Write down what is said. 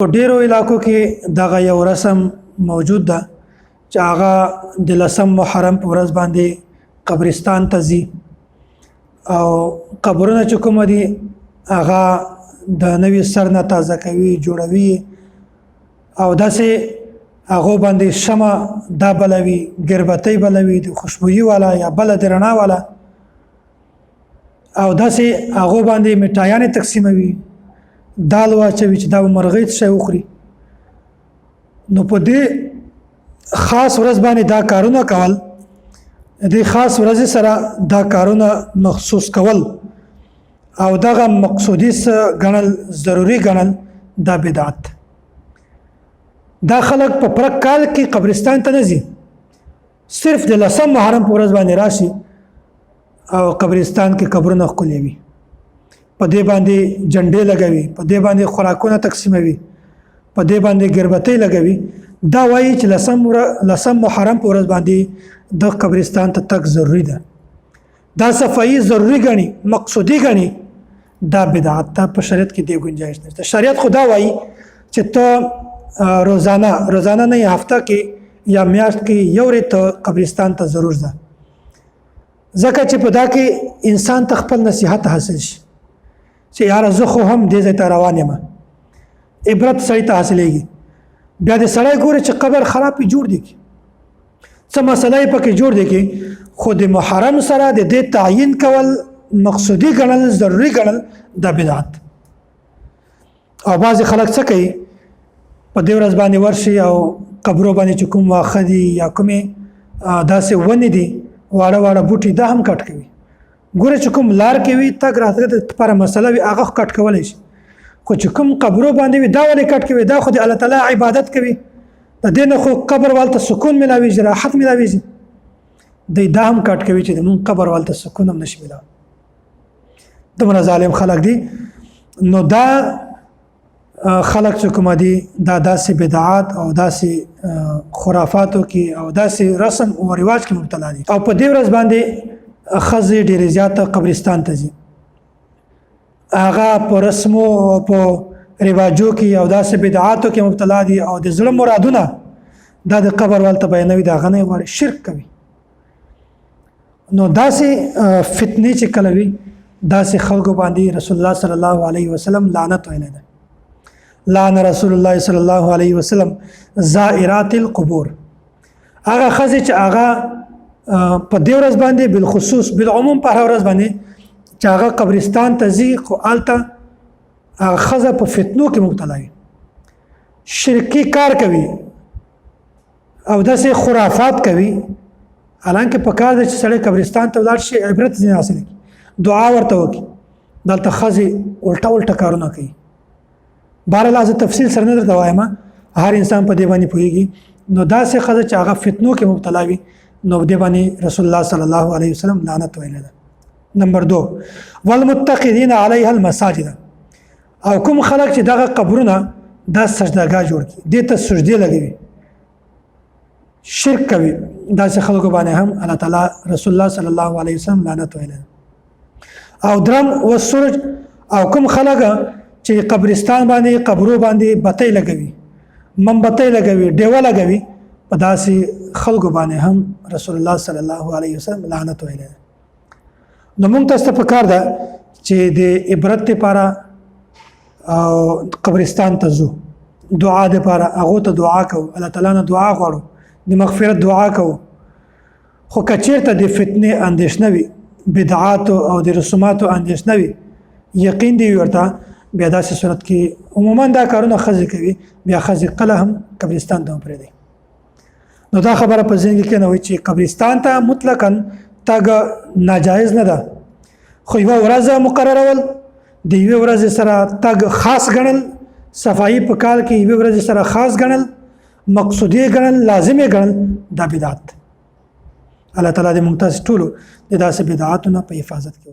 په ډیرو علاقو کې دغه یو رسم موجود ده چې هغه د 10 محرم په ورځ باندې قبرستان ته ځي او قبرونه چې کوم دي هغه د نوې سر نه تازه کوي جوړوي او داسې هغه باندې شمع دا بلوي ګربتۍ بلوي د خوشبويي والا یا بل د رڼا والا او داسې هغه باندې میټایانې تقسیموي دال واچوي چې دا مرغۍ څه وخوري نو په دې خاص ورځ باندې دا کارونه کول د خاص ورځ سره دا کارونه مخصوص کول او دغه مقصودی غنل ضروری غنل دا بدعت دا خلق په پرک کال کې قبرستان ته نه ځي صرف د 10 محرم په ورځ باندې راشي او قبرستان کې قبرونه خولوي په دې باندې جنډې لګوي په دې باندې خوراکونه تقسیموي په دې باندې ګربتۍ لګوي دا وایي چې 10 محرم په ورځ باندې د قبرستان ته تک ضروری ده دا صفایي ضروری غني مقصودی غني دا بدعت ته په شریعت کې دی گنجائش نشته شریعت خدا وایي چې ته روزانه نه هفته کې یا میاشت کې یو ورځ قبرستان ته ضرور ځه ځکه چې په دا کې انسان ته خپل نصيحت حاصل شي چې یار زه خو هم دې ځای ته روان یم عبرت سړی ته حاصلېږي بیا د سړی ګوري چې قبر خراب جوړ دی څه مسله یې پکې جوړ دی کې خو د محرم سره د دې تعیین کول مقصودی ګڼل ضروري ګڼل د بدعت او بعضې خلک څه کوي په دې ورځ باندې ورشي او قبرو باندې چې کوم واښه دي یا کومې داسې ونې دي واړه واړه بوټي دا هم کټ کوي ګوره چې کوم لار کې وي تګ راتګ لپاره مسله وي هغه کټ کولی شي خو چې کوم قبرو باندې وي دا ولې کټ کوي دا خو د الله تعالی عبادت کوي د دې نه خو قبر والته سکون ملاویږي راحت ملاویږي دی دا هم کټ کوي چې مونږ قبر والته سکون هم نشي ملاوي دومره ظالم خلک دي نو دا خلق چې کوم دي دا داسې بدعات او داسې خرافاتو کې او داسې رسم او رواج کې مبتلا دي او په دې ورځ باندې خزې ډېرې زیاته قبرستان ته ځي هغه په رسمو او په رواجو کې او داسې بدعاتو کې مبتلا دي او د زړه مرادونه دا د قبر والته بیانوي دا غنه غواړي شرک کوي نو داسې فتنې چې کله وي داسې خلکو باندې رسول الله صلی الله علیه وسلم لعنت ویلی ده لعن رسول الله صلی الله علیه وسلم زائرات القبور هغه خزې چې هغه په دې ورځ باندې بالخصوص بالعموم په هر ورځ باندې چې هغه قبرستان ته ځي خو هلته هغه ښځه په فتنو کې مبتلا وي شرکي کار کوي او داسې خرافات کوي حالانکه په کار ده چې سړی قبرستان ته ولاړ شي عبرت ځینې حاصل کړي دعا ورته وکړي دلته ښځې الټه کارونه کوي بهرحال زه تفصیل سره نه درته وایم هر انسان په دې باندې پوهېږي نو داسې ښځه چې هغه فتنو کې مبتلا وي نو دې باندې رسول الله صلی الله علیه وسلم لعنت ویلی ده نمبر 2 والمتخذین علیها المساجد او کوم خلک چې دغه قبرونه دا سجدهګاه جوړ کړي دې ته سجدې لګوي شرک کوي داسې خلکو باندې هم الله تعالی رسول الله صلی الله علیه وسلم لعنت ویلی ده او درم والسرج او کوم خلک چې قبرستان باندې قبرو باندې بتۍ لګوي منبتۍ لګوي ډیوه لګوي په داسې خلکو باندې هم رسول الله صلی الله علیه وسلم لعنت ویلی ده نو موږ تاسو ته پکار ده چې د عبرت لپاره او قبرستان ته ځو دعا لپاره هغه ته دعا کوو الله تعالی نه دعا غواړو د مغفرت دعا کوو خو کچیرته د فتنې اندېښنه وي بدعات او د رسوماتو اندېښنه وي یقین دی ورته بیا داسې صورت کې عموما دا کارونه ښځې کوي بیا ښځې کله هم قبرستان ته پرېږدي نو دا خبره په ذهن کې نه وي چې قبرستان ته مطلقاً تګ ناجایز نه ده خو یوه ورځ مقررول د یوې ورځې سره تګ خاص ګڼل صفایي په کال کې یوې ورځې سره خاص ګڼل مقصودي ګڼل لازمي ګڼل دا بدعت الله تعالی دې موږ تاسو ټولو د داسې بدعاتو نه په حفاظت کې